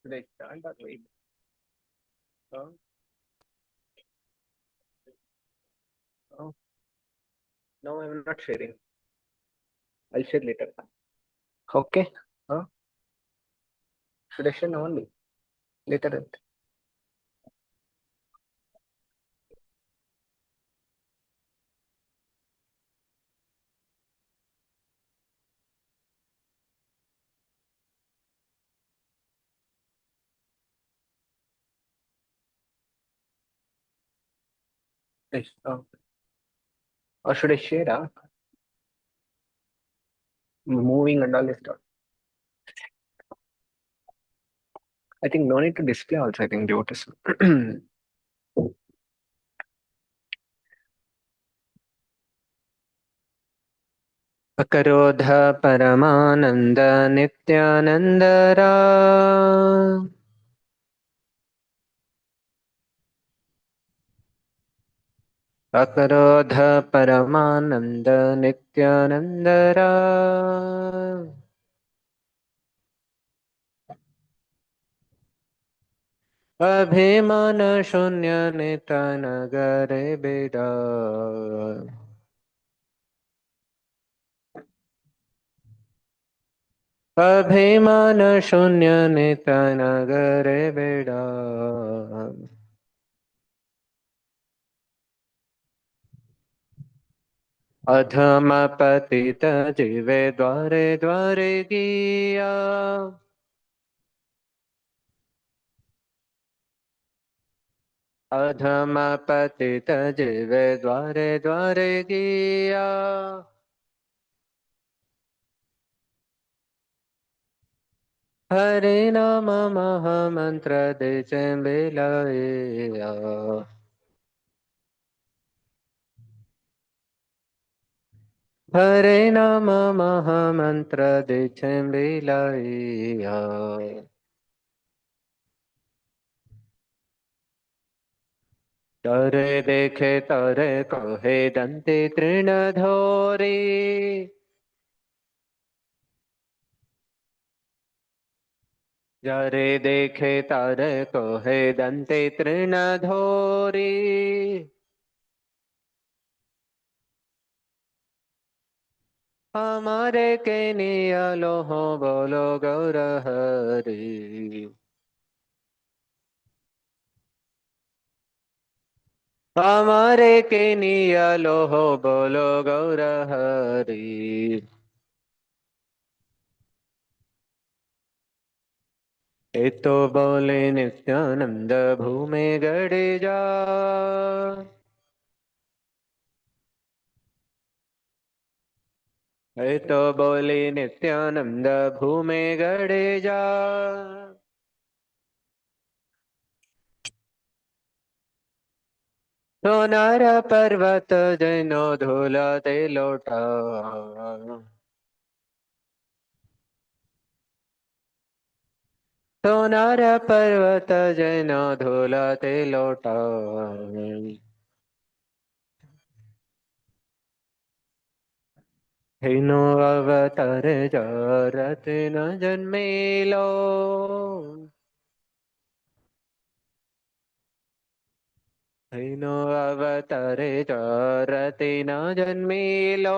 Should I start or wait? Oh, oh. No, I'm not sharing. I'll share later. Okay. Huh? Should I share now only? Later. Then. Yes. Oh. Or should I share? Moving and all this stuff. I think no need to display also. I think devotees. अकरोध परमानंद नित्यानंदरा अकरोध परमानंद नित्यानंदरा अभिमान शून्य नितनगरे बेदा अभिमान शून्य नितनगरे बेड़ा अधम पतित जीवे द्वारे द्वारे गिया अधम पतित जीवे द्वारे द्वारे गिया हरे नाम महामंत्र दे बेलाया हरे नाम महामंत्र दे बेलाया तरे देखे तरे कहे दंते तृण धोरी जरे देखे तरे कहे दंते तृण धोरी हमारे के नियलो हो बोलो गौर हरि हमारे के नियलो हो बोलो गौर हरि ए तो बोले नित्यानंद भूमे गड़े जा ए तो बोले नित्यानंद भूमे गड़े जा सोनार पर्वत जैनो धूलते लोटा सोनार पर्वत जैनो धूलते लोटा हिनो अवतर जरत न जन्मेलो हिनो अवतर जरत न जन्मेलो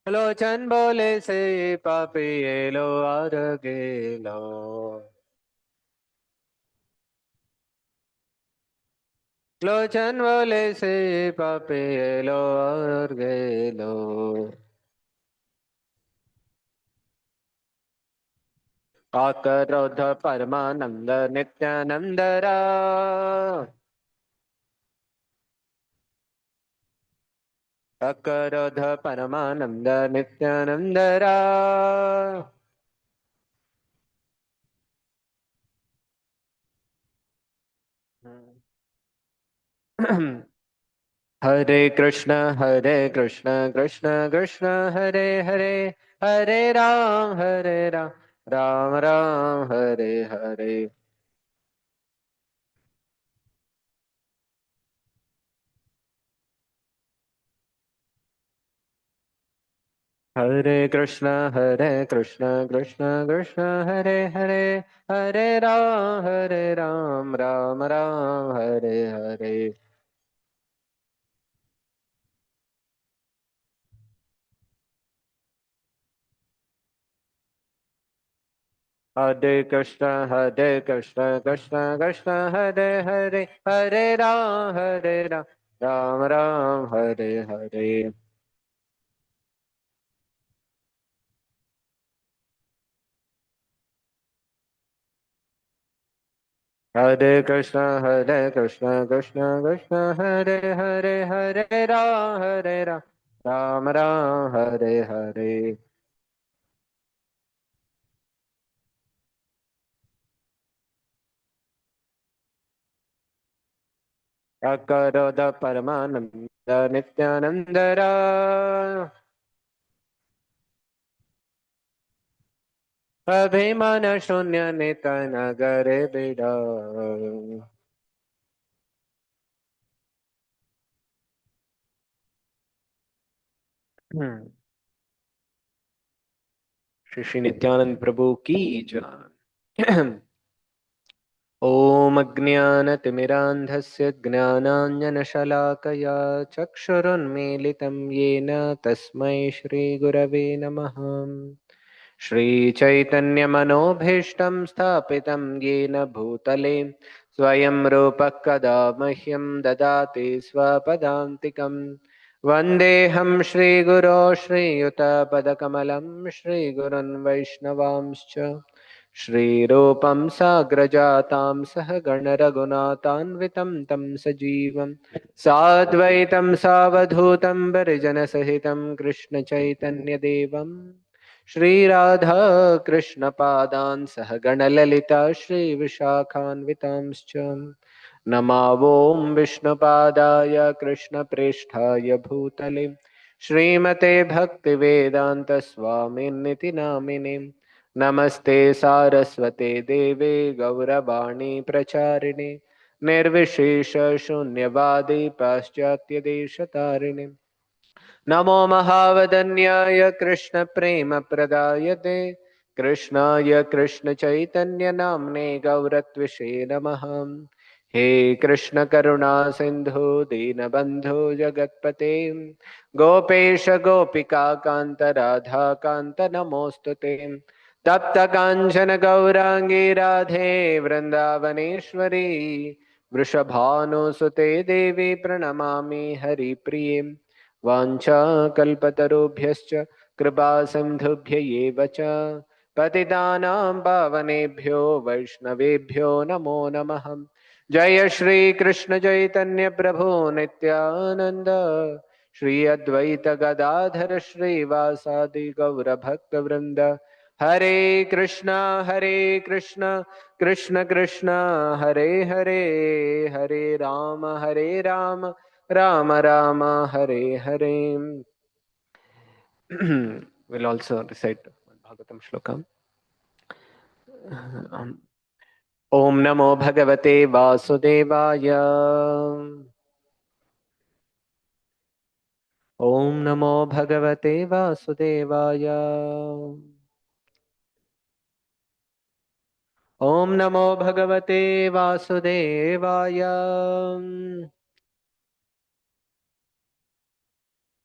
लोचन बोले से पापी लो आर गेलो लोचन बोले से पापी लो और गेलो काकरोध परमानंद नित्यानंदरा अकरोध परमानंद नित्यानंद रा हरे कृष्ण कृष्ण कृष्ण हरे हरे हरे राम राम राम हरे हरे हरे कृष्ण कृष्ण कृष्ण हरे हरे हरे राम राम राम हरे हरे हरे कृष्ण कृष्ण कृष्ण हरे हरे हरे राम राम राम हरे हरे हरे कृष्ण कृष्ण कृष्ण हरे राम राम राम हरे हरे अकरोध परमानंद नित्यानंद रा अभिमान शून्य नितन करे बिड़ा श्री श्री नित्यानंद प्रभु की जय। ॐ अज्ञानतिमिरान्धस्य ज्ञानाञ्जनशलाकया चक्षुरुन्मीलितं येन तस्मै श्रीगुरवे नमः। श्रीचैतन्यमनोभीष्टं स्थापितं येन भूतले स्वयं रूपः कदा मह्यं ददाति स्वपदान्तिकं वन्देऽहं श्रीगुरो श्रीयुतपदकमलं श्रीगुरुन् वैष्णवांश्च श्रीरूपं साग्रजातां सहगणरघुनाथान्वितं तं सजीवं साद्वैतं सावधूतं परिजनसहितं कृष्णचैतन्यदेवं श्रीराधा कृष्णपादान् सहगणललिता श्रीविशाखान्वितांश्च नमावों विष्णुपादाय कृष्णप्रेष्ठाय भूतले श्रीमते भक्तिवेदान्तस्वामिन्निति नामिने नमस्ते सारस्वते देवे गौरवाणी प्रचारिणे निर्विशेष शून्यवादी पाश्चात्यदेशतारिणे नमो महावदन्याय कृष्णप्रेमप्रदायते कृष्णाय कृष्णचैतन्यनाम्ने गौरत्विषे नमः। हे कृष्ण करुणा सिन्धु दीनबन्धु जगत्पते गोपेश गोपिका कान्त राधा कान्त नमोऽस्तु ते तप्त काञ्चन गौराङ्गी राधे वृन्दावनेश्वरी वृषभानुसुते देवी प्रणमामि हरिप्रिये वाञ्छाकल्पतरुभ्यश्च कृपासिन्धुभ्य एव च पतितानां पावनेभ्यो वैष्णवेभ्यो नमो नमः। जय श्री कृष्ण चैतन्य प्रभु नित्यानंद श्री अद्वैत गदाधर श्रीवासादि गौर भक्त वृंद हरे Krishna Krishna Krishna Hare Hare Hare Ram Ram Ram Hare Hare we'll also recite Bhagavatam Shlokam. Om Namo Bhagavate Vasudevaya. Om Namo Bhagavate Vasudevaya. Om Namo Bhagavate Vasudevaya.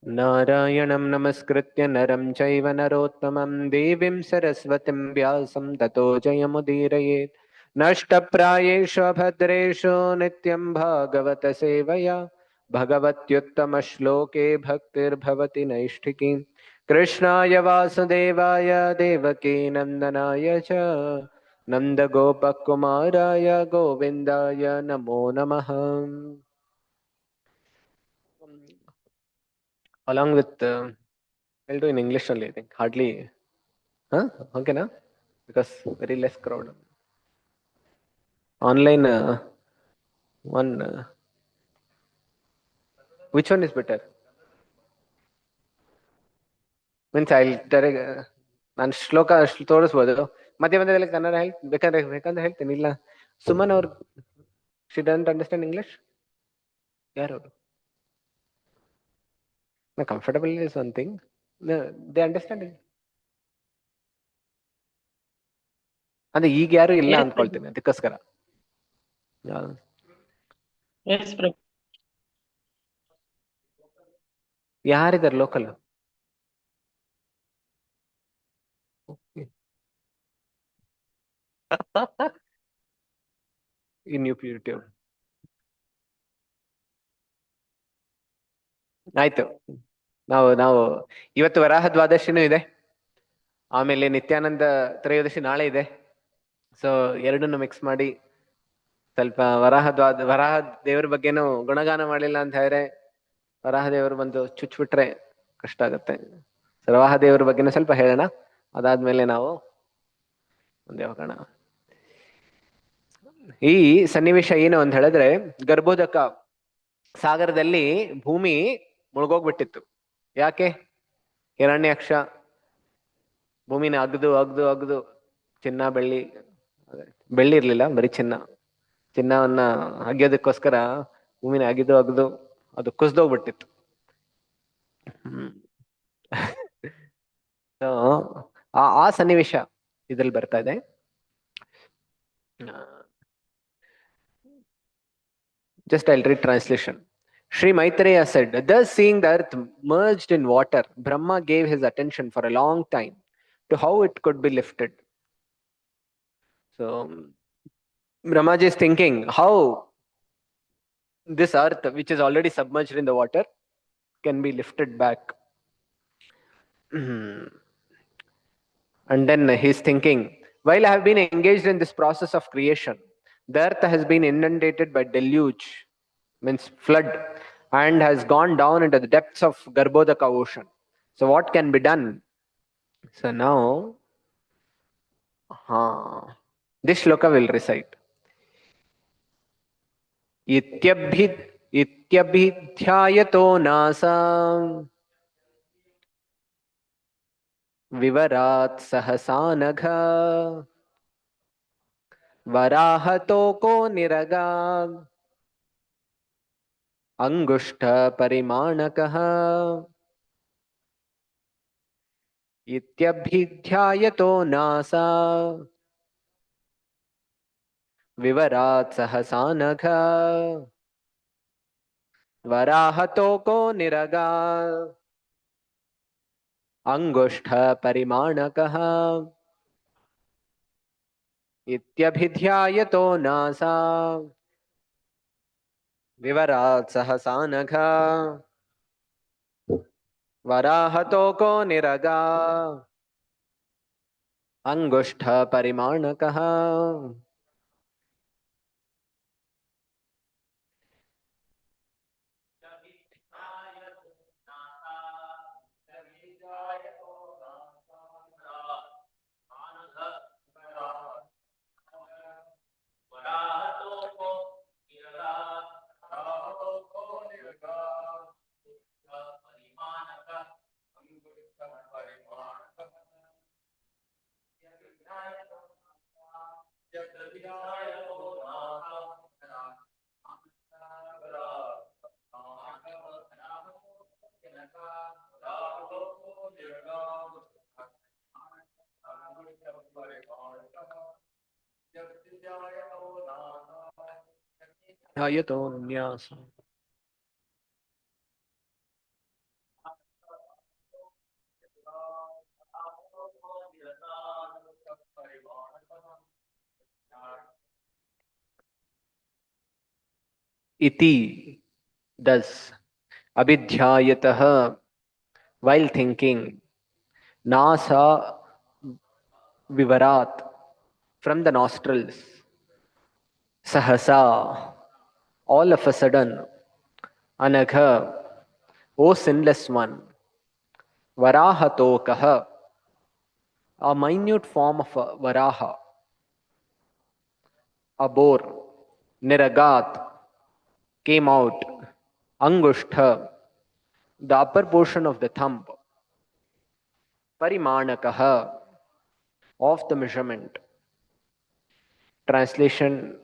नारायणं नमस्कृत्य नरं चैव नरोत्तमं देवीं सरस्वतीं व्यासं ततो जयमुदीरयेत् नष्टप्रायेषु भद्रेषु नित्यं भागवत सेवया भगवत्युत्तमश्लोके भक्तिर्भवति नैष्ठिकी कृष्णाय वासुदेवाय देवकी नन्दनाय च नन्दगोपकुमाराय गोविन्दाय नमो नमः। along with I'll do in English only. I think hardly. Huh? Okay, na? Because very less crowd. Online one. Which one is better? Means I'll direct. ನಾನು ಶ್ಲೋಕ ತೋರಿಸ್ಬೋದು ಮಧ್ಯ ಮಧ್ಯದಲ್ಲಿ ಕನ್ನಡ ಬೇಕಂದ್ರೆ ಹೇಳ್ತೀನಿ ಇಲ್ಲ ಸುಮನ್ ಅವ್ರು ಶಿ ಡಂಟ್ ಅಂಡರ್ಸ್ಟ್ಯಾಂಡ್ ಇಂಗ್ಲಿಷ್ ಯಾರು comfortable is one thing they understand ಅಂದ್ರೆ ಈಗ ಯಾರು ಇಲ್ಲ Yes, Prabhu. ಅಂದ್ಕೊಳ್ತೀನಿ ಅದಕ್ಕೋಸ್ಕರ Yes, Prabhu. ಯಾರಿದ್ದಾರೆ ಲೋಕಲ್ ಇನ್ ಯೂಟ್ಯೂಬ್ ಆಯ್ತು ನಾವು ನಾವು ಇವತ್ತು ವರಾಹ ದ್ವಾದಶಿನೂ ಇದೆ ಆಮೇಲೆ ನಿತ್ಯಾನಂದ ತ್ರಯೋದಶಿ ನಾಳೆ ಇದೆ ಸೊ ಎರಡನ್ನು ಮಿಕ್ಸ್ ಮಾಡಿ ಸ್ವಲ್ಪ ವರಾಹ ದೇವ್ರ ಬಗ್ಗೆನೂ ಗುಣಗಾನ ಮಾಡಿಲ್ಲ ಅಂತ ಹೇಳಿದ್ರೆ ವರಾಹ ದೇವರು ಬಂದು ಚುಚ್ಬಿಟ್ರೆ ಕಷ್ಟ ಆಗತ್ತೆ ವರಾಹ ದೇವ್ರ ಬಗ್ಗೆನೂ ಸ್ವಲ್ಪ ಹೇಳೋಣ ಅದಾದ್ಮೇಲೆ ನಾವು ಮುಂದೆ ಹೋಗೋಣ ಈ ಸನ್ನಿವೇಶ ಏನು ಅಂತ ಹೇಳಿದ್ರೆ ಗರ್ಭೋದಕ ಸಾಗರದಲ್ಲಿ ಭೂಮಿ ಮುಳುಗೋಗ್ಬಿಟ್ಟಿತ್ತು ಯಾಕೆ ಹಿರಣ್ಯಾಕ್ಷ ಭೂಮಿನ ಅಗ್ದು ಅಗ್ದು ಅಗ್ದು ಚಿನ್ನ ಬೆಳ್ಳಿ ಇರ್ಲಿಲ್ಲ ಬರೀ ಚಿನ್ನವನ್ನ ಅಗಿಯೋದಕ್ಕೋಸ್ಕರ ಭೂಮಿನ ಅಗಿದು ಅಗ್ದು ಅದು ಕುಸ್ದೋಗ್ಬಿಟ್ಟಿತ್ತು ಆ ಸನ್ನಿವೇಶ ಇದ್ರಲ್ಲಿ ಬರ್ತಾ ಇದೆ just I'll read translation. Sri Maitreya said, thus seeing the earth merged in water, Brahma gave his attention for a long time to how it could be lifted. So Brahmaji is thinking how this earth, which is already submerged in the water, can be lifted back. And then he's thinking, while I have been engaged in this process of creation, the earth has been inundated by deluge, means flood, and has gone down into the depths of Garbhodaka ocean. So what can be done? So now, this shloka will recite. इत्यभिध्यायतो नासा विवरात् सहसानघ वराहतोको निरगा अंगुष्ठ परिमाणकः इत्यभिध्यायतो नासा विवरात् सहसानघ वराहतोको निरगा अंगुष्ठ परिमाणकः इत्यभिध्यायतो नासा विवरात् सहसानघ वराहतोको निरगा अंगुष्ठ परिमाणकः ध्यायतो न्यास इति thus abhidhyayatah while thinking nasa vivarat from the nostrils sahasa all of a sudden anagha O sinless one, Varahatokaha, a minute form of a Varaha, a boar, Niragat, came out, Angushtha, the upper portion of the thumb, Parimanakaha, of the measurement. Translation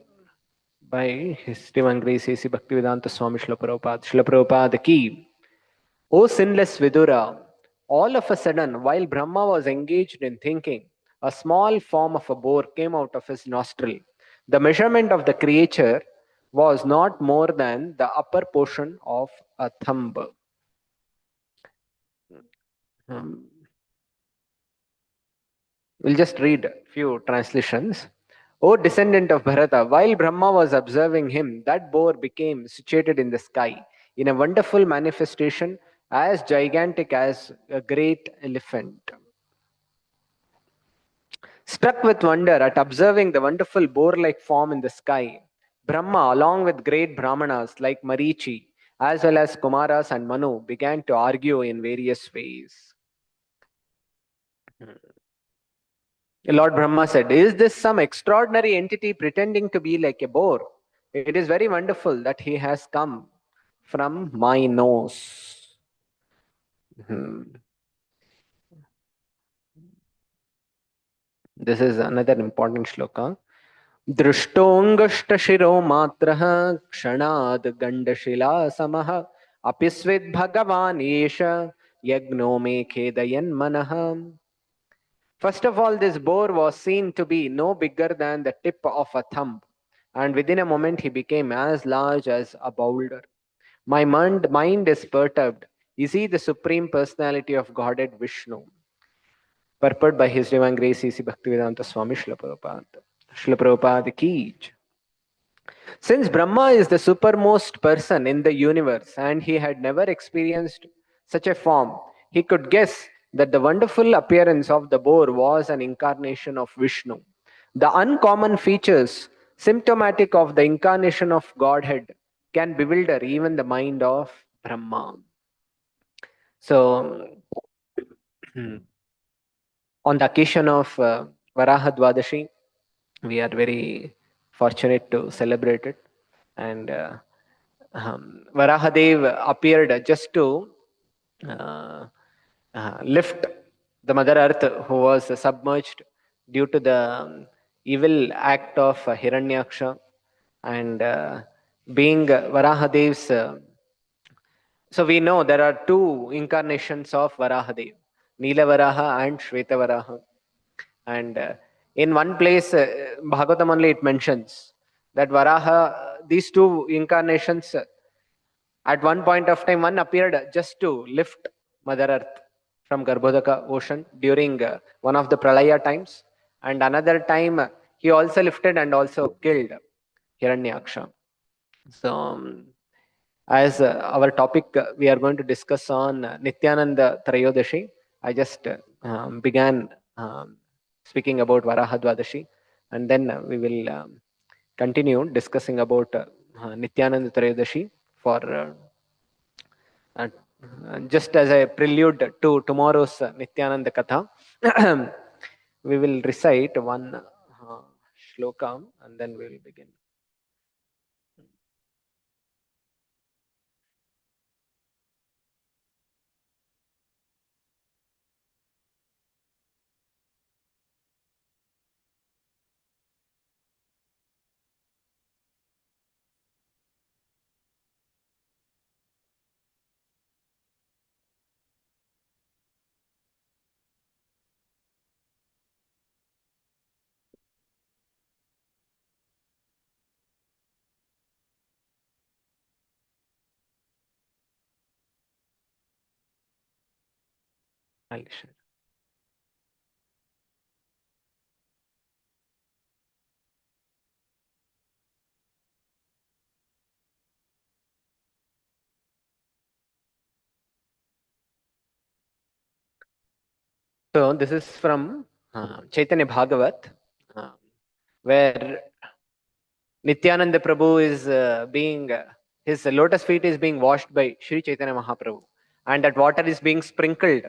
by His Divine Grace A.C. Bhaktivedanta Swami Srila Prabhupada. Srila Prabhupada ki, O sinless Vidura, all of a sudden, while Brahma was engaged in thinking, a small form of a boar came out of his nostril. The measurement of the creature was not more than the upper portion of a thumb. Um, we'll just read a few translations. O descendant of Bharata, while Brahma was observing him, that boar became situated in the sky in a wonderful manifestation as gigantic as a great elephant. Struck with wonder at observing the wonderful boar like form in the sky, Brahma, along with great Brahmanas like Marichi, as well as Kumaras and Manu, began to argue in various ways. Lord Brahma said, is this some extraordinary entity pretending to be like a boar? It is very wonderful that he has come from my nose. This is another important shloka. दृष्टोऽङ्गष्टशिरो मात्रः क्षणाद् गण्डशिलासमः अपि स्विद्भगवान् एष यज्ञो मे खेदयन्मनः. First of all, this boar was seen to be no bigger than the tip of a thumb, and within a moment he became as large as a boulder. My mind is perturbed. Is he the Supreme Personality of Godhead Vishnu? Purport by His Divine Grace C.C. Bhaktivedanta Swami Srila Prabhupada. Srila Prabhupada ki. Since Brahma is the supermost person in the universe and he had never experienced such a form, he could guess that the wonderful appearance of the boar was an incarnation of Vishnu. The uncommon features symptomatic of the incarnation of Godhead can bewilder even the mind of Brahma. So, on the occasion of Varaha Dwadashi, we are very fortunate to celebrate it. And Varahadev appeared just to uh, lift the Mother Earth who was submerged due to the evil act of Hiranyaksha. And being Varahadev's, so we know there are two incarnations of Varahadev, Neela Varaha and Shweta Varaha. And in one place, Bhagavatam only it mentions that Varaha, these two incarnations, at one point of time, one appeared just to lift Mother Earth from Garbhodaka ocean during one of the Pralaya times. And another time, he also lifted and also killed Hiranyaksha. So, as our topic, we are going to discuss on Nityananda Trayodashi. I just began speaking about Varaha Dwadashi, and then we will continue discussing about Nityananda Trayodashi for uh, just as a prelude to tomorrow's Nityananda Katha. We will recite one shloka and then we will begin. I'll share. So this is from Chaitanya Bhagavat, where Nityananda Prabhu is his lotus feet is being washed by Sri Chaitanya Mahaprabhu. and that water is being sprinkled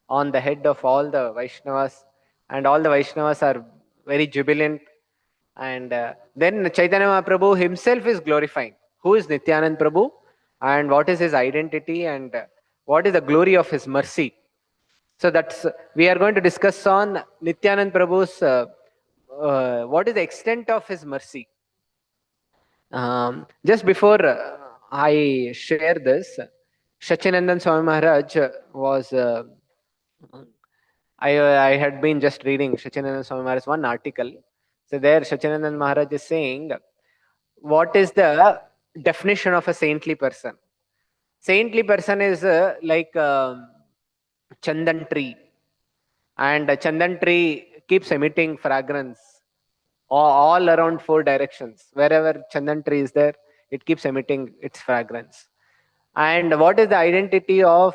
on the head of all the Vaishnavas, and all the Vaishnavas are very jubilant. And then Chaitanya Mahaprabhu himself is glorifying who is Nityanand Prabhu and what is his identity and what is the glory of his mercy. So that's we are going to discuss on Nityanand Prabhu's what is the extent of his mercy. Just before I share this, Shachinandan Swami Maharaj was. I had been just reading Shachinandan Swami Maharaj one article. So there, Shachinandan Maharaj is saying, what is the definition of a saintly person? Saintly person is like chandan tree, and a chandan tree keeps emitting fragrance all around four directions. Wherever chandan tree is there, it keeps emitting its fragrance. And what is the identity of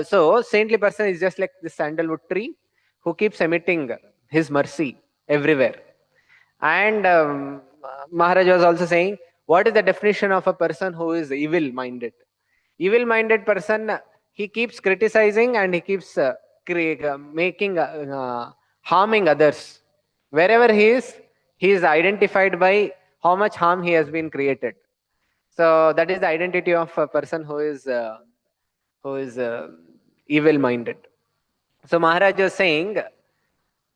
so saintly person is just like the sandalwood tree who keeps emitting his mercy everywhere. And Maharaj was also saying, what is the definition of a person who is evil minded? Evil minded person, he keeps criticizing and he keeps making harming others. Wherever he is identified by how much harm he has been created. So that is the identity of a person who is evil minded. So Maharaj was saying,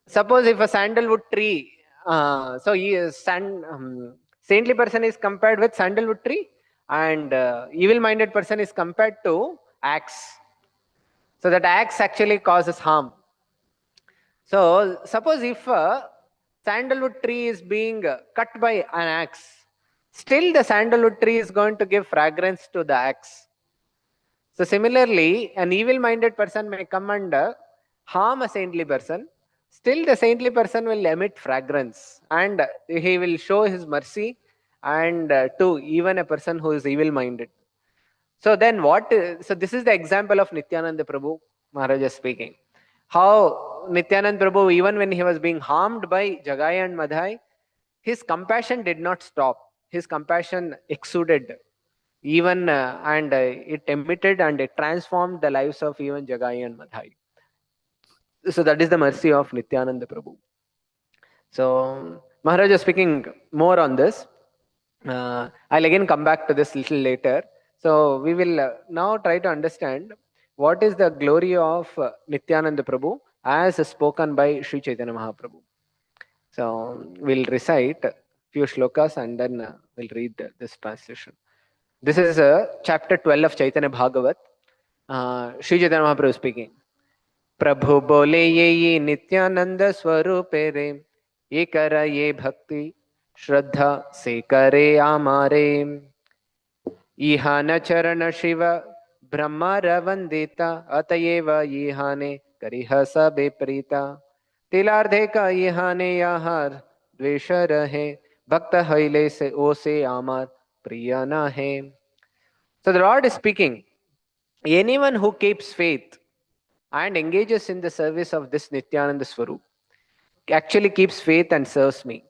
suppose if a sandalwood tree, so he is saintly person is compared with sandalwood tree, and evil minded person is compared to axe. So that axe actually causes harm. So suppose if a sandalwood tree is being cut by an axe, still the sandalwood tree is going to give fragrance to the axe. So similarly, an evil-minded person may come and harm a saintly person. Still, the saintly person will emit fragrance, and he will show his mercy, and to even a person who is evil-minded. So then, what? So this is the example of Nityananda Prabhu Maharaj is speaking. How Nityananda Prabhu, even when he was being harmed by Jagai and Madhai, his compassion did not stop. His compassion exuded even and it emitted and it transformed the lives of even Jagai and Madhai. So that is the mercy of Nityananda Prabhu. So Maharaj is speaking more on this. I'll again come back to this little later. So we will now try to understand what is the glory of Nityananda Prabhu as spoken by Sri Chaitanya Mahaprabhu. So we'll recite few shlokas and then we'll read this translation. This is chapter 12 of Chaitanya Bhagavat. Sri Chaitanya Mahaprabhu speaking. प्रभु बोले ये नित्यानंद स्वरूप रे, ये कर ये भक्ति श्रद्धा से करे आमारे. ईहान चरण शिव ब्रह्म वंदिता, अतएव ईहाने करिह सबे प्रीता. तिलार्धे का ईहाने याहार द्वेष रहे, भक्त हईले से ओ से आमार प्रिय न है. So the Lord is speaking. Anyone who keeps faith and engages in the service of this Nityananda Swarup actually keeps faith and serves me.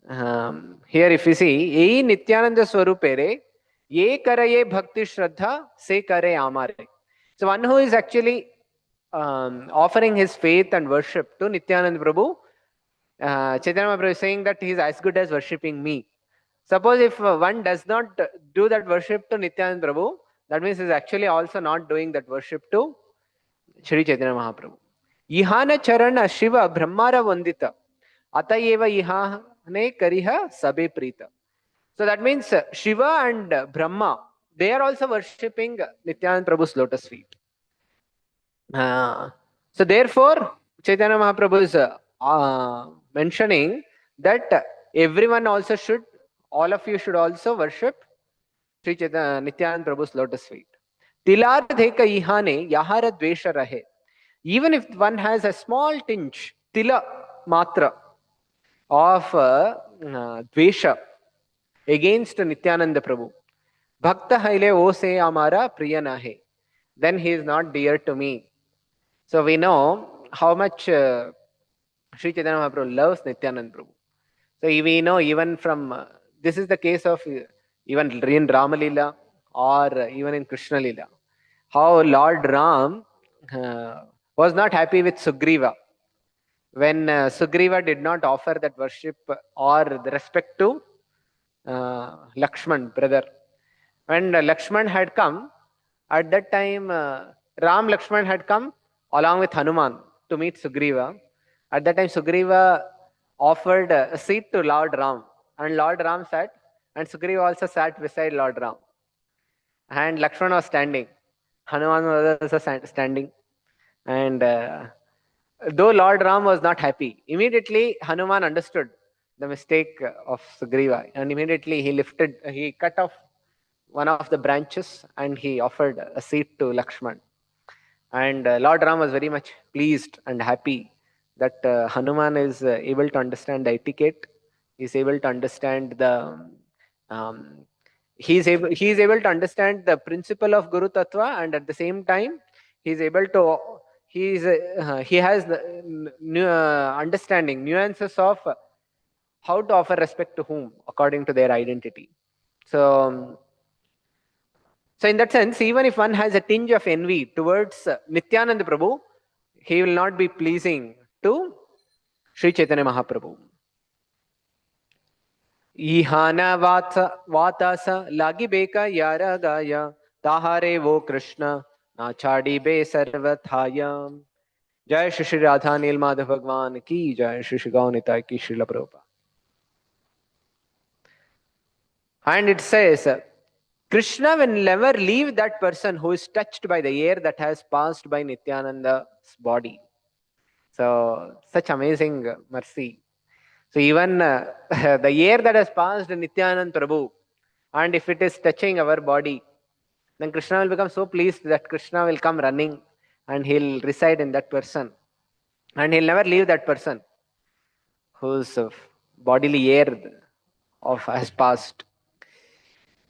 Here if you see, Ye Nityananda Swarupere, Ye Karaye Bhakti Shraddha, Se Kare Amare. So one who is actually offering his faith and worship to Nityananda Prabhu, Chaitanya Mahaprabhu is saying that he is as good as worshipping me. Suppose if one does not do that worship to Nityananda Prabhu, that means he is actually also not doing that worship to Shri Chaitanya Mahaprabhu. Ihana Charana Shiva Brahmara Vandita, Atayeva Ihane Kariha Sabe Prita. So that means Shiva and Brahma, they are also worshipping Nityananda Prabhu's lotus feet. So therefore, Chaitanya Mahaprabhu is mentioning that everyone also should, all of you should also worship Sri Chaitanya Nityananda Prabhu's lotus feet. Tilardheka ihane yahara dvesha rahe. Even if one has a small tinge, tila matra, of dvesha against Nityananda Prabhu, bhakta haile o se amara priya nahe, then he is not dear to me. So we know how much Sri Chaitanya Mahaprabhu loves Nityananda Prabhu. So we know even from this is the case of even in Ramalila or even in Krishna Lila. how Lord Ram was not happy with Sugriva when Sugriva did not offer that worship or the respect to Lakshman, brother. When Lakshman had come, at that time, Ram Lakshman had come along with Hanuman to meet Sugriva. At that time, Sugriva offered a seat to Lord Ram, and Lord Ram sat, and Sugriva also sat beside Lord Ram. And Lakshman was standing. Hanuman was also standing. And though Lord Ram was not happy, immediately Hanuman understood the mistake of Sugriva, and immediately he cut off one of the branches and he offered a seat to Lakshman. And Lord Ram was very much pleased and happy that Hanuman is able to understand the etiquette. He is able to understand the um, he is able to understand the principle of Guru Tattva, and at the same time he is able to he has the understanding nuances of how to offer respect to whom according to their identity. So in that sense, even if one has a tinge of envy towards Nityananda Prabhu, he will not be pleasing to Sri Chaitanya Mahaprabhu. Ihana vatasa lagi beka yara gaya tahare vo Krishna nachadi be sarvathaya. Jai Shri Shri Radha Nil Madhav Bhagwan ki Jai Shri Shri Gaunitai ki Srila Prabhupada. And it says, Krishna will never leave that person who is touched by the air that has passed by Nityananda's body. So, such amazing mercy. So, even the air that has passed Nityananda Prabhu, and if it is touching our body, then Krishna will become so pleased that Krishna will come running and he'll reside in that person. And he'll never leave that person whose bodily air has passed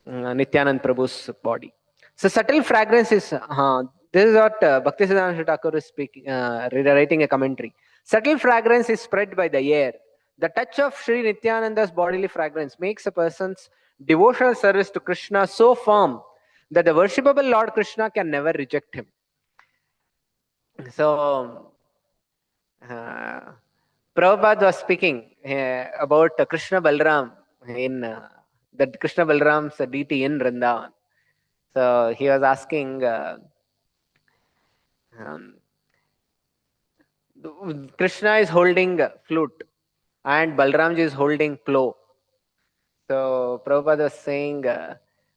Nityanand Prabhu's body. So subtle fragrance is, this is what Bhaktisiddhanta Thakur is speaking, writing a commentary. Subtle fragrance is spread by the air. The touch of Sri Nityananda's bodily fragrance makes a person's devotional service to Krishna so firm that the worshipable Lord Krishna can never reject him. So, Prabhupada was speaking about Krishna Balram in that Krishna Balram's deity in Vrindavan. So he was asking, Krishna is holding flute and Balramji is holding plow. So Prabhupada was saying,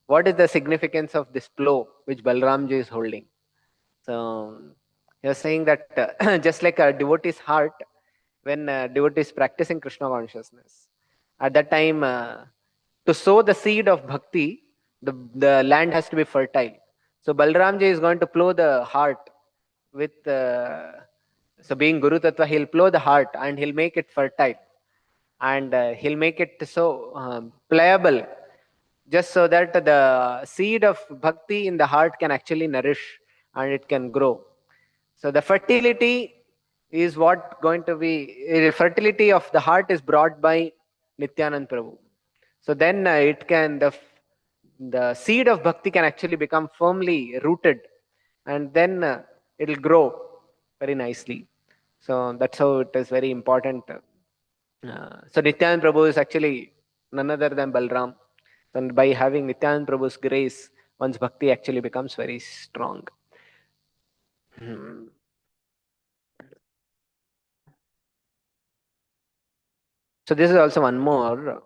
what is the significance of this plow which Balramji is holding? So he was saying that just like a devotee's heart, when a devotee is practicing Krishna consciousness, at that time, to sow the seed of bhakti, the land has to be fertile. So Balramji is going to plow the heart with, so being Guru Tattva, he'll plow the heart and he'll make it fertile. And he'll make it so pliable, just so that the seed of bhakti in the heart can actually nourish and it can grow. So the fertility is what going to be, fertility of the heart is brought by Nityanand Prabhu. So then it can, the seed of bhakti can actually become firmly rooted, and then it'll grow very nicely. So that's how it is very important. So Nityanand Prabhu is actually none other than Balram. And by having Nityanand Prabhu's grace, one's bhakti actually becomes very strong. So this is also one more.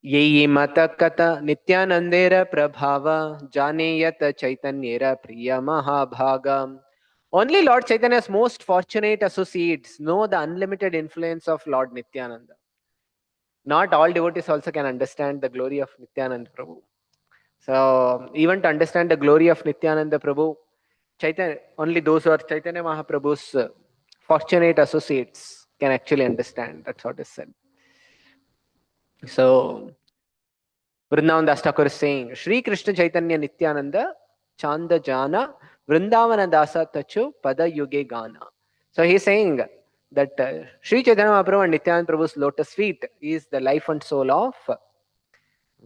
Yeyi mata kata nityanandera prabhava janeyat chaitanyera priya mahabhaga. Only Lord Chaitanya's most fortunate associates know the unlimited influence of Lord Nityananda. Not all devotees also can understand the glory of Nityananda Prabhu. So even to understand the glory of Nityananda Prabhu, only those who are Chaitanya Mahaprabhu's fortunate associates can actually understand. That's what is said. So Vrindavan Das Thakur is saying, Shri Krishna Chaitanya Nityananda Chanda Jana Vrindavana Dasa Tachu Pada Yuge Gana. So he is saying that Sri Chaitanya Mahaprabhu and Nityananda Prabhu's lotus feet is the life and soul of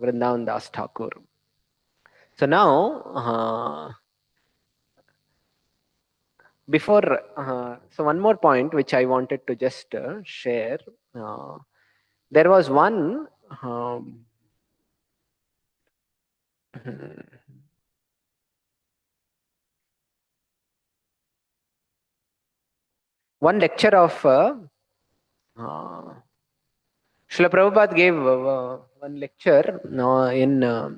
Vrindavan Das Thakur. So now, so one more point which I wanted to just share. Uh, there was one lecture of Srila Prabhupada gave one lecture in uh,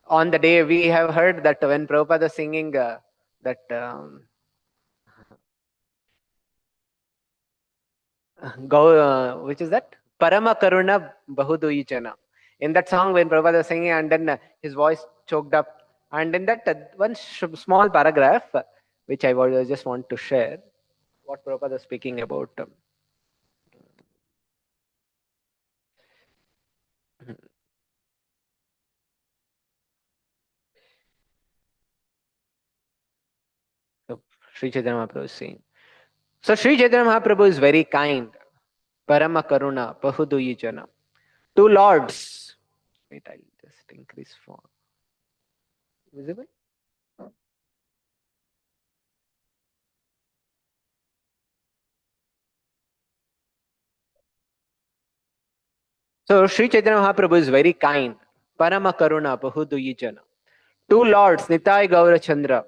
on the day we have heard that when Prabhupada is singing that which is that Parama Karuna Bahuduyi Jana. In that song, when Prabhupada was singing, and then his voice choked up, and in that one small paragraph, which I just want to share, what Prabhupada is speaking about. So Sri Chaitanya Mahaprabhu is saying. So Sri Chaitanya Mahaprabhu is very kind. Parama Karuna Bahuduyi Jana. Two lords. Wait, I'll just increase for visible. So Sri Chaitanya Mahaprabhu is very kind. Parama Karuna Bahuduyi Jana. Two lords, Nitai Gaura Chandra,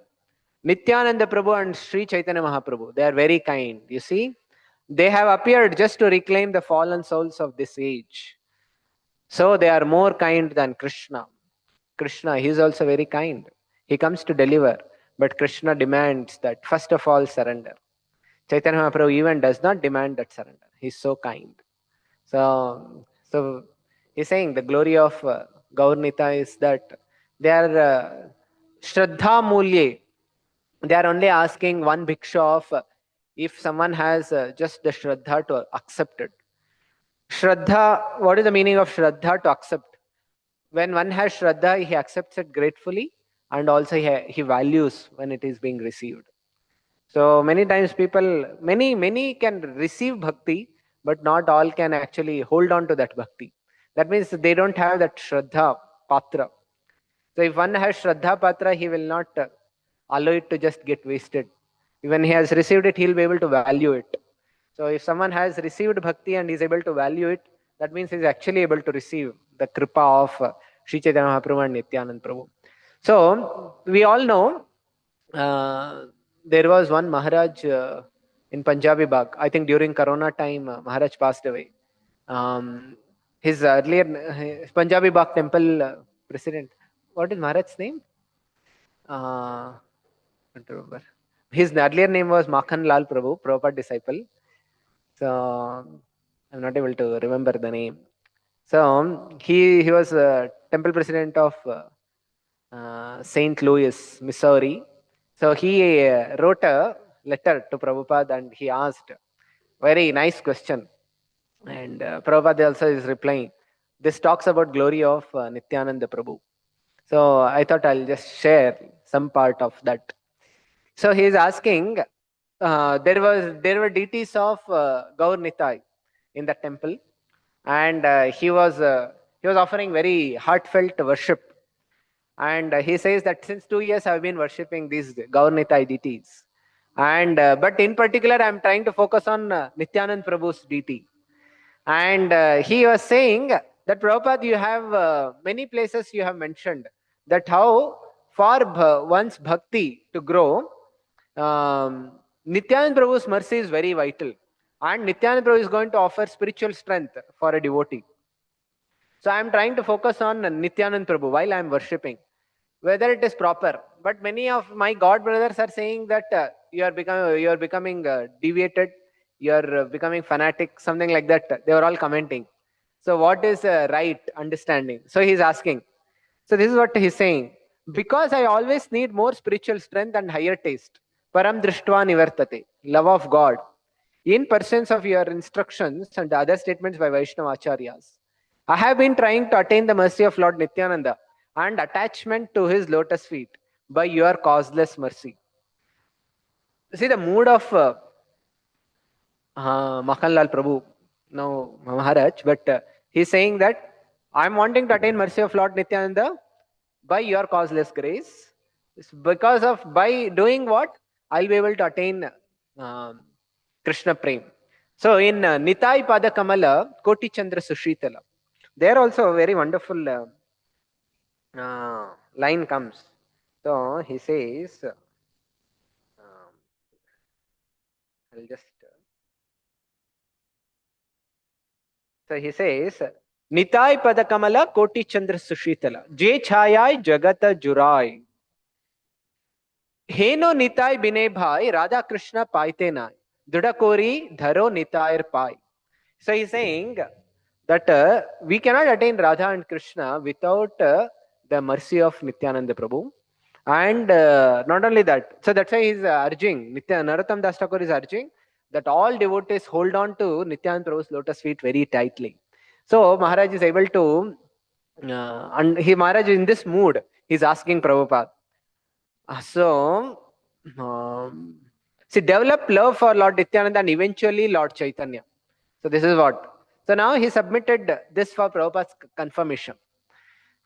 Nityananda Prabhu and Sri Chaitanya Mahaprabhu. They are very kind. You see, they have appeared just to reclaim the fallen souls of this age. So they are more kind than Krishna. Krishna, he is also very kind. He comes to deliver, but Krishna demands that first of all surrender. Chaitanya Mahaprabhu even does not demand that surrender. He's so kind. So he's saying the glory of Gaurnita is that they are Shraddha Mulye. They are only asking one bhiksha of if someone has just the Shraddha to accept it. Shraddha, what is the meaning of Shraddha? To accept? When one has Shraddha, he accepts it gratefully, and also he values when it is being received. So many times many can receive bhakti, but not all can actually hold on to that bhakti. That means they don't have that Shraddha Patra. So if one has Shraddha Patra, he will not allow it to just get wasted. When he has received it, he'll be able to value it. So if someone has received bhakti and is able to value it, that means he's actually able to receive the kripa of Sri Chaitanya Mahaprabhu and Nityanand Prabhu. So we all know there was one Maharaj in Punjabi Bagh. I think during Corona time, Maharaj passed away. His earlier Punjabi Bagh temple president. What is Maharaj's name? Don't remember. His earlier name was Makhan Lal Prabhu, Prabhupada disciple. So I'm not able to remember the name. So he was temple president of St. Louis, Missouri. So he wrote a letter to Prabhupada and he asked very nice question. And Prabhupada also is replying. This talks about glory of Nityananda Prabhu. So I thought I'll just share some part of that. So he is asking, there were deities of Gaur Nitai in the temple, and he was offering very heartfelt worship. And he says that since 2 years I've been worshipping these Gaur Nitai deities, and but in particular I'm trying to focus on Nityanand Prabhu's deity. And he was saying that Prabhupada, you have many places you have mentioned that how for one's bhakti to grow, Nityananda Prabhu's mercy is very vital. And Nityananda Prabhu is going to offer spiritual strength for a devotee. So I am trying to focus on Nityanand Prabhu while I am worshipping, whether it is proper. But many of my God brothers are saying that you are becoming deviated, you are becoming fanatic, something like that. They were all commenting. So what is right understanding? So he is asking. So this is what he's saying. Because I always need more spiritual strength and higher taste. Param drishtva nivartate. Love of God. In pursuance of your instructions and other statements by Vaishnava Acharyas, I have been trying to attain the mercy of Lord Nityananda and attachment to his lotus feet by your causeless mercy. See the mood of Makhanlal Prabhu, now Maharaj, but he's saying that I'm wanting to attain mercy of Lord Nityananda by your causeless grace. It's because of by doing what I'll be able to attain um, Krishna Prem. So in Nitai Pada Kamala Koti Chandra Sushitala, there also a very wonderful line comes. So he says, I'll just. So he says, Nitai Padakamala Koti Chandra Sushitala, Je Chayai Jagata Jurai, Heno Nitai Bine Bhai, Radha Krishna Paite Nai, Dudakori Dharo Nitair Pai. So he's saying that we cannot attain Radha and Krishna without the mercy of Nityananda Prabhu. And not only that, so that's why he's urging, Narottam Das Thakur is urging that all devotees hold on to Nityananda Prabhu's lotus feet very tightly. So Maharaj is able to, Maharaj in this mood, he's asking Prabhupada. So, see, develop love for Lord Nityananda and eventually Lord Chaitanya. So this is what. So now he submitted this for Prabhupada's confirmation.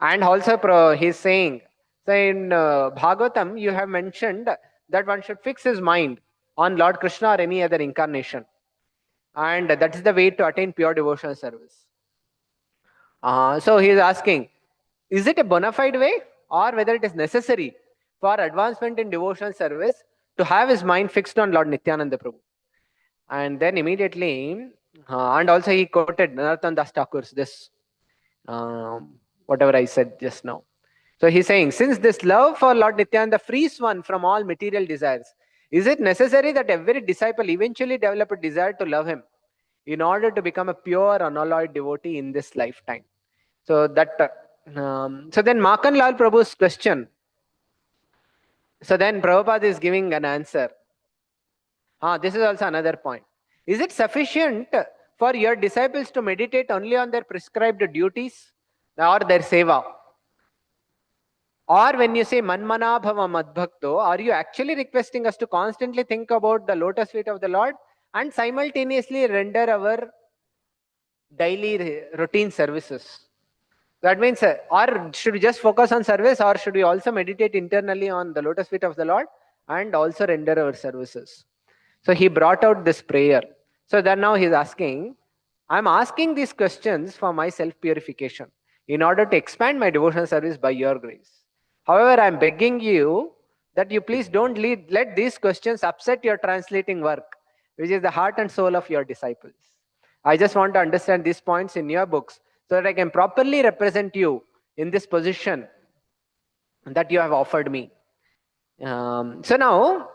And also he's saying, so in Bhagavatam, you have mentioned that one should fix his mind on Lord Krishna or any other incarnation. And that is the way to attain pure devotional service. So he is asking, is it a bona fide way or whether it is necessary for advancement in devotional service to have his mind fixed on Lord Nityananda Prabhu? And then immediately, and also he quoted Narottam Das Thakur's this, whatever I said just now. So he's saying, since this love for Lord Nityananda frees one from all material desires, is it necessary that every disciple eventually develop a desire to love him in order to become a pure, unalloyed devotee in this lifetime? So that, so then Makan Lal Prabhu's question. So then Prabhupada is giving an answer. This is also another point. Is it sufficient for your disciples to meditate only on their prescribed duties or their seva? Or when you say Manmana Bhava Madbhakto, are you actually requesting us to constantly think about the lotus feet of the Lord and simultaneously render our daily routine services? That means, or should we just focus on service, or should we also meditate internally on the lotus feet of the Lord and also render our services? So he brought out this prayer. So then now he's asking, I'm asking these questions for my self-purification in order to expand my devotional service by your grace. However, I'm begging you that you please don't let these questions upset your translating work, which is the heart and soul of your disciples. I just want to understand these points in your books so that I can properly represent you in this position that you have offered me. So now,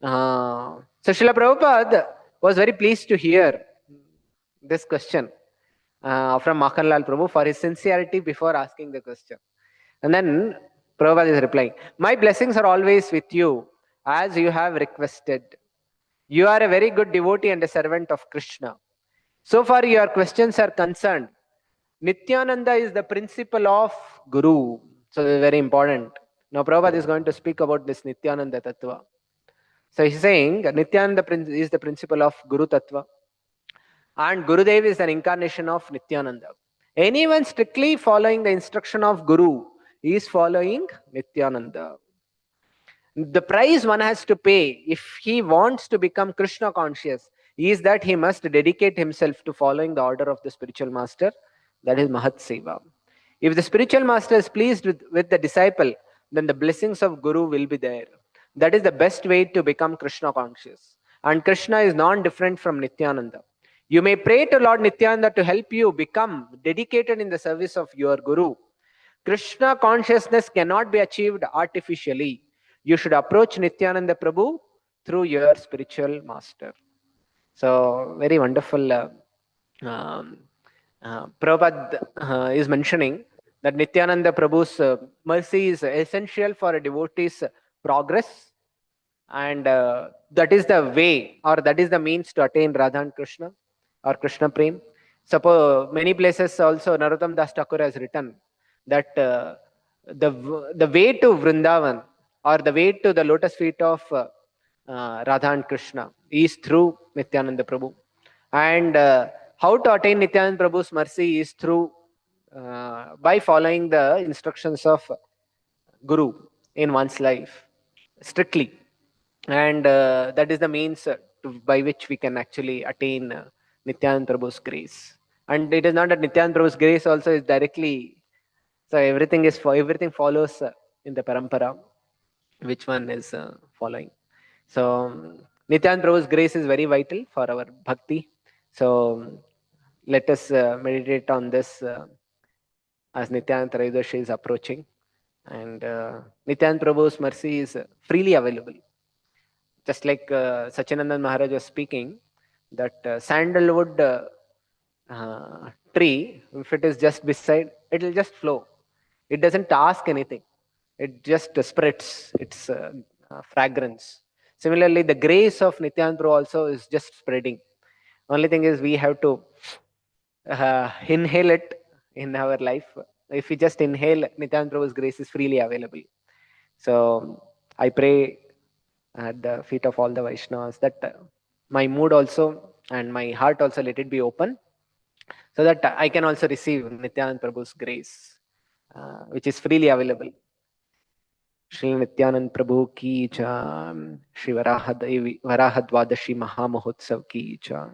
so Srila Prabhupada was very pleased to hear this question from Makanlal Prabhu for his sincerity before asking the question. And then Prabhupada is replying, my blessings are always with you as you have requested. You are a very good devotee and a servant of Krishna. So far your questions are concerned, Nityananda is the principle of Guru. So this is very important. Now Prabhupada is going to speak about this Nityananda Tattva. So he's saying Nityananda is the principle of Guru Tattva. And Gurudev is an incarnation of Nityananda. Anyone strictly following the instruction of Guru is following Nityananda. The price one has to pay if he wants to become Krishna conscious is that he must dedicate himself to following the order of the spiritual master, that is Mahat Seva. If the spiritual master is pleased with the disciple, then the blessings of Guru will be there. That is the best way to become Krishna conscious. And Krishna is non-different from Nityananda. You may pray to Lord Nityananda to help you become dedicated in the service of your Guru. Krishna consciousness cannot be achieved artificially. You should approach Nityananda Prabhu through your spiritual master. So, very wonderful. Prabhupada is mentioning that Nityananda Prabhu's mercy is essential for a devotee's progress, and that is the way, or that is the means to attain Radha and Krishna or Krishna Prem. Suppose many places also Narottam Das Thakur has written that the way to Vrindavan or the way to the lotus feet of Radha and Krishna is through Nityananda Prabhu. And how to attain Nityananda Prabhu's mercy is through by following the instructions of Guru in one's life strictly, and that is the means by which we can actually attain Nityanand Prabhu's grace. And it is not that Nityanand Prabhu's grace also is directly, so everything follows in the parampara which one is following. So Nityanand Prabhu's grace is very vital for our bhakti. So let us meditate on this as Nityanand Trayodashi is approaching. And Nityanand Prabhu's mercy is freely available. Just like Sachinandan Maharaj was speaking, that sandalwood tree, if it is just beside, it will just flow. It doesn't ask anything. It just spreads its fragrance. Similarly, the grace of Nityanand Prabhu also is just spreading. Only thing is we have to inhale it in our life. If we just inhale, Nityanand Prabhu's grace is freely available. So I pray at the feet of all the Vaishnavas that my mood also and my heart also let it be open, so that I can also receive Nityanand Prabhu's grace, which is freely available. Shri Nityanand प्रभु की जय। श्री वराह देवी वराह द्वादशी महामहोत्सव की जय।